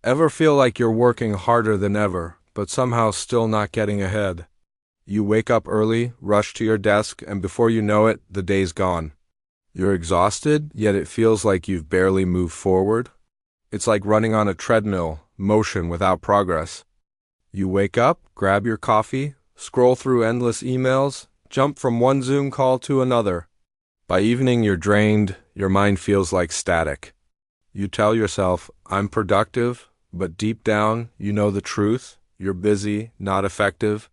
Ever feel like you're working harder than ever, but somehow still not getting ahead? You wake up early, rush to your desk, and before you know it, the day's gone. You're exhausted, yet it feels like you've barely moved forward. It's like running on a treadmill, motion without progress. You wake up, grab your coffee, scroll through endless emails, jump from one Zoom call to another. By evening, you're drained, your mind feels like static. You tell yourself, I'm productive, but deep down, you know the truth. You're busy, not effective.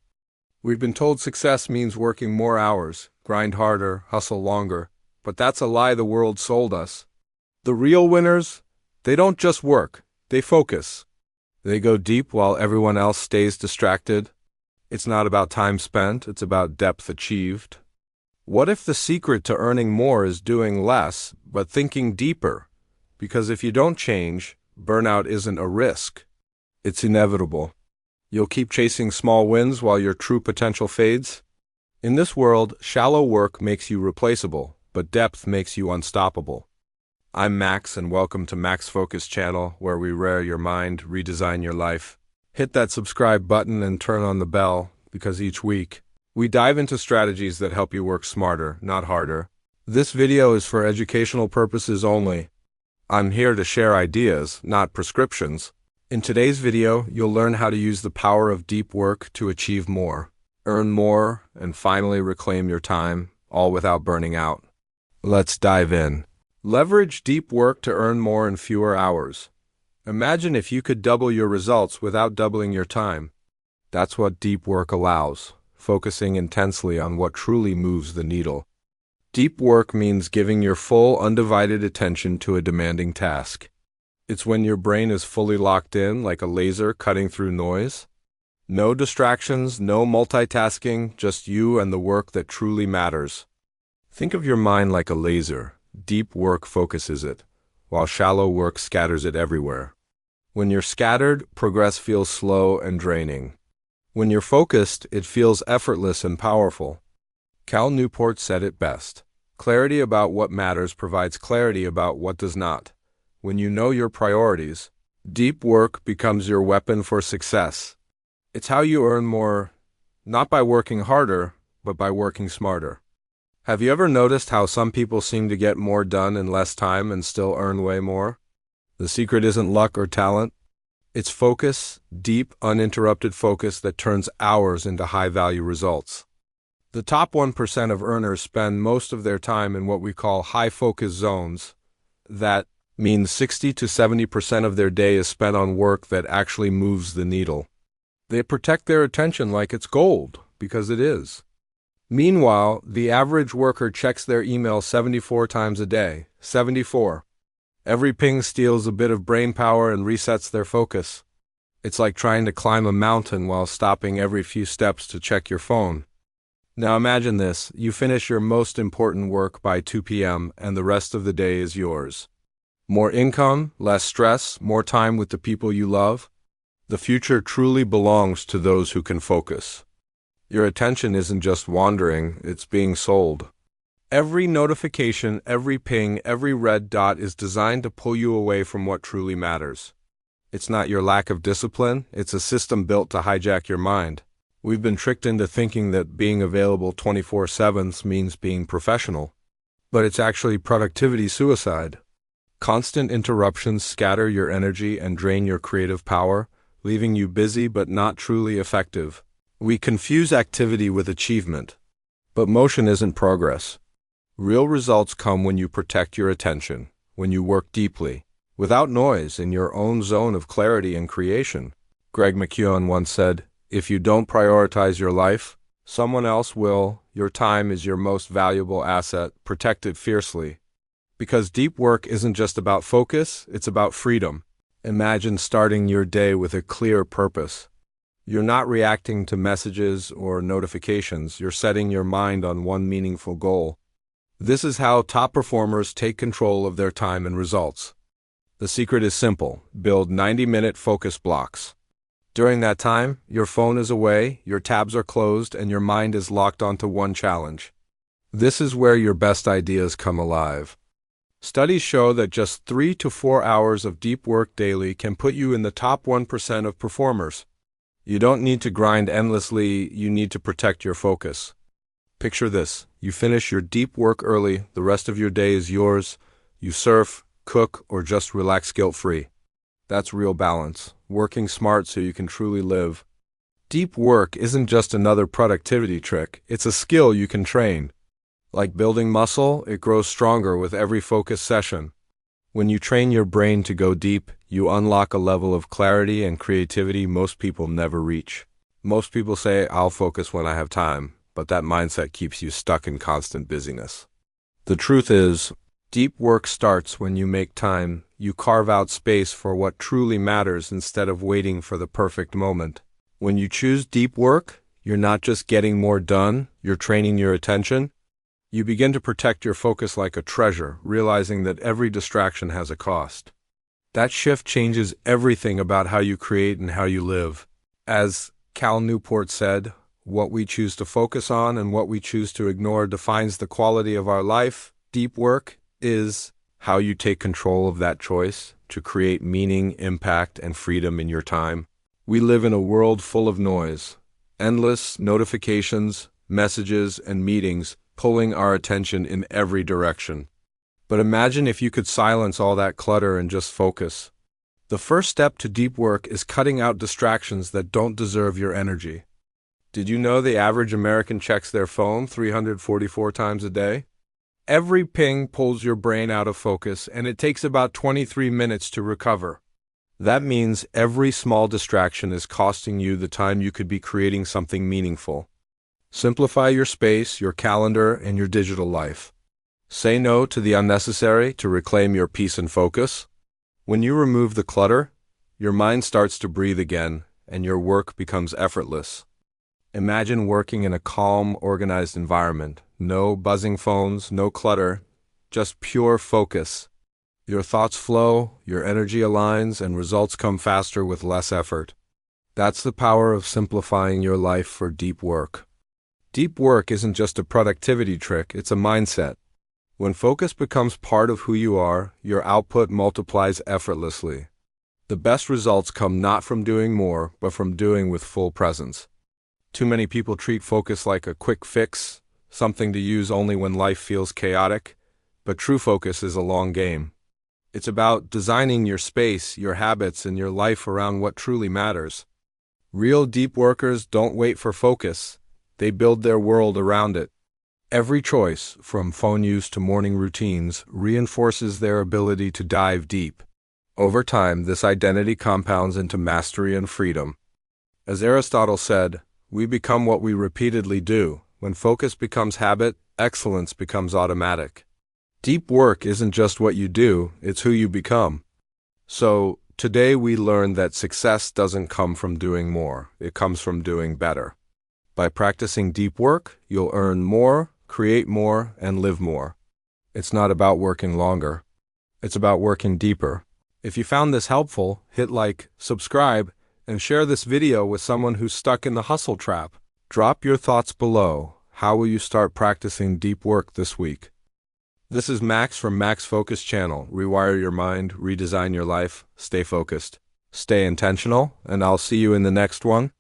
We've been told success means working more hours, grind harder, hustle longer. But that's a lie the world sold us. The real winners, they don't just work, they focus. They go deep while everyone else stays distracted. It's not about time spent, it's about depth achieved. What if the secret to earning more is doing less, but thinking deeper? Because if you don't change, burnout isn't a risk. It's inevitable. You'll keep chasing small wins while your true potential fades. In this world, shallow work makes you replaceable, but depth makes you unstoppable. I'm Max, and welcome to Max Focus Channel, where we rear your mind, redesign your life. Hit that subscribe button and turn on the bell, because each week, we dive into strategies that help you work smarter, not harder. This video is for educational purposes only. I'm here to share ideas, not prescriptions. In today's video, you'll learn how to use the power of deep work to achieve more, earn more, and finally reclaim your time, all without burning out. Let's dive in. Leverage deep work to earn more in fewer hours. Imagine if you could double your results without doubling your time. That's what deep work allows, focusing intensely on what truly moves the needle. Deep work means giving your full, undivided attention to a demanding task. It's when your brain is fully locked in, like a laser cutting through noise. No distractions, no multitasking, just you and the work that truly matters. Think of your mind like a laser. Deep work focuses it, while shallow work scatters it everywhere. When you're scattered, progress feels slow and draining. When you're focused, it feels effortless and powerful. Cal Newport said it best. Clarity about what matters provides clarity about what does not. When you know your priorities, deep work becomes your weapon for success. It's how you earn more, not by working harder, but by working smarter. Have you ever noticed how some people seem to get more done in less time and still earn way more? The secret isn't luck or talent. It's focus, deep, uninterrupted focus that turns hours into high-value results. The top 1% of earners spend most of their time in what we call high-focus zones. That means 60 to 70% of their day is spent on work that actually moves the needle. They protect their attention like it's gold, because it is. Meanwhile, the average worker checks their email 74 times a day. 74. Every ping steals a bit of brain power and resets their focus. It's like trying to climb a mountain while stopping every few steps to check your phone. Now imagine this, you finish your most important work by 2 p.m. and the rest of the day is yours. More income, less stress, more time with the people you love. The future truly belongs to those who can focus. Your attention isn't just wandering, it's being sold. Every notification, every ping, every red dot is designed to pull you away from what truly matters. It's not your lack of discipline, it's a system built to hijack your mind. We've been tricked into thinking that being available 24/7 means being professional. But it's actually productivity suicide. Constant interruptions scatter your energy and drain your creative power, leaving you busy but not truly effective. We confuse activity with achievement. But motion isn't progress. Real results come when you protect your attention, when you work deeply, without noise, in your own zone of clarity and creation. Greg McKeown once said, "If you don't prioritize your life, someone else will. Your time is your most valuable asset. Protect it fiercely." Because deep work isn't just about focus, it's about freedom. Imagine starting your day with a clear purpose. You're not reacting to messages or notifications, you're setting your mind on one meaningful goal. This is how top performers take control of their time and results. The secret is simple: build 90-minute focus blocks. During that time, your phone is away, your tabs are closed, and your mind is locked onto one challenge. This is where your best ideas come alive. Studies show that just 3 to 4 hours of deep work daily can put you in the top 1% of performers. You don't need to grind endlessly, you need to protect your focus. Picture this: you finish your deep work early, the rest of your day is yours. You surf, cook, or just relax guilt-free. That's real balance, working smart so you can truly live. Deep work isn't just another productivity trick, it's a skill you can train. Like building muscle, it grows stronger with every focus session. When you train your brain to go deep, you unlock a level of clarity and creativity most people never reach. Most people say, "I'll focus when I have time," but that mindset keeps you stuck in constant busyness. The truth is, deep work starts when you make time. You carve out space for what truly matters instead of waiting for the perfect moment. When you choose deep work, you're not just getting more done, you're training your attention. You begin to protect your focus like a treasure, realizing that every distraction has a cost. That shift changes everything about how you create and how you live. As Cal Newport said, "What we choose to focus on and what we choose to ignore defines the quality of our life." Deep work is how you take control of that choice to create meaning, impact, and freedom in your time. We live in a world full of noise, endless notifications, messages, and meetings pulling our attention in every direction. But imagine if you could silence all that clutter and just focus. The first step to deep work is cutting out distractions that don't deserve your energy. Did you know the average American checks their phone 344 times a day? Every ping pulls your brain out of focus, and it takes about 23 minutes to recover. That means every small distraction is costing you the time you could be creating something meaningful. Simplify your space, your calendar, and your digital life. Say no to the unnecessary to reclaim your peace and focus. When you remove the clutter, your mind starts to breathe again, and your work becomes effortless. Imagine working in a calm, organized environment. No buzzing phones, no clutter, just pure focus. Your thoughts flow, your energy aligns, and results come faster with less effort. That's the power of simplifying your life for deep work. Deep work isn't just a productivity trick, it's a mindset. When focus becomes part of who you are, your output multiplies effortlessly. The best results come not from doing more, but from doing with full presence. Too many people treat focus like a quick fix, something to use only when life feels chaotic, but true focus is a long game. It's about designing your space, your habits, and your life around what truly matters. Real deep workers don't wait for focus. They build their world around it. Every choice, from phone use to morning routines, reinforces their ability to dive deep. Over time, this identity compounds into mastery and freedom. As Aristotle said, we become what we repeatedly do. When focus becomes habit, excellence becomes automatic. Deep work isn't just what you do, it's who you become. So, today we learned that success doesn't come from doing more, it comes from doing better. By practicing deep work, you'll earn more, create more, and live more. It's not about working longer. It's about working deeper. If you found this helpful, hit like, subscribe, and share this video with someone who's stuck in the hustle trap. Drop your thoughts below. How will you start practicing deep work this week? This is Max from Max Focus Channel. Rewire your mind, redesign your life, stay focused. Stay intentional, and I'll see you in the next one.